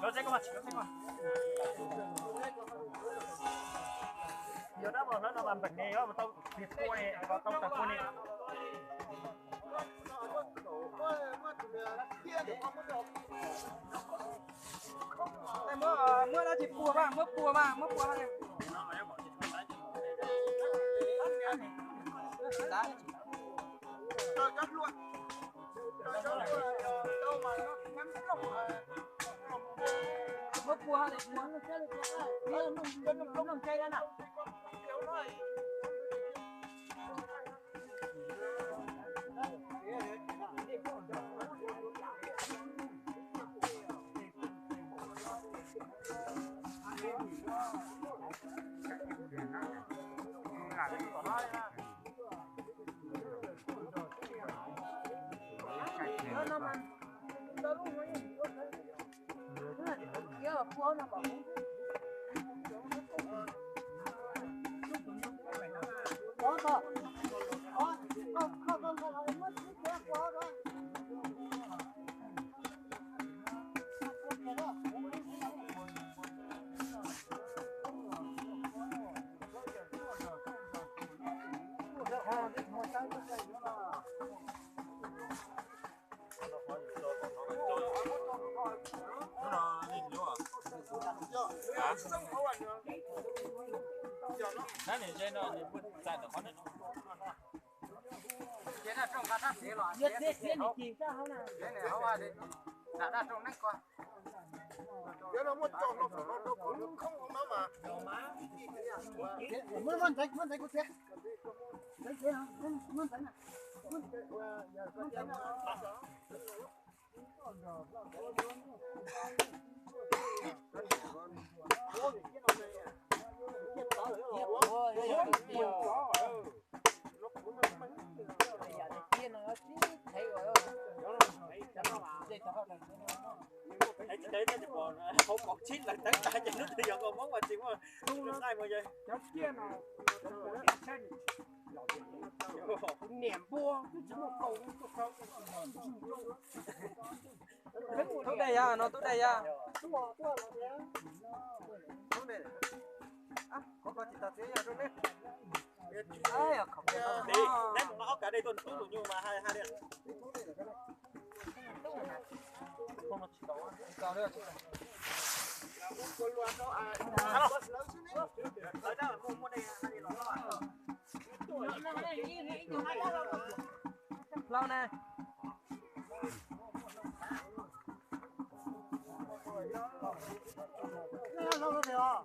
Nó sẽ có mặt, nó sẽ có mặt. Giờ đó mà nó làm bệnh này á, mà tao việc cua này, và tao tập cua này. Mưa đã chịu cua ba, mưa cua ba này. Rồi cắt luôn. Rồi đâu mà nó ngắn lắm. Mưa cua này, mưa chơi được rồi. Nó chơi ra nào. Nó này trên nó chạy được con này. Cái này trồng cá thác thế rồi. Thế thì chỉ ra không nào. Cái này không ai đến. Đã trồng nách qua. Cái nó muốn trồng nó không nó mà. Muốn thấy có thế. Đấy hả? Muốn thấy nào. Đấy nó chỉ còn không còn chín lại tất cả những nước thì giờ còn món mà chỉ có sai mà vậy. Nó kia nó ném bua Tốt đây à, nó tốt đây à. có chỉ tập thế rồi đấy. Đi, đấy mà ốc cả đây tuần tú nhưng mà hai đứa. Không nó chỉ có Cao nữa. ở đó mua đây hai nó Lâu nè. Lâu rồi.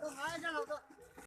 Tôi hái cho lâu tôi.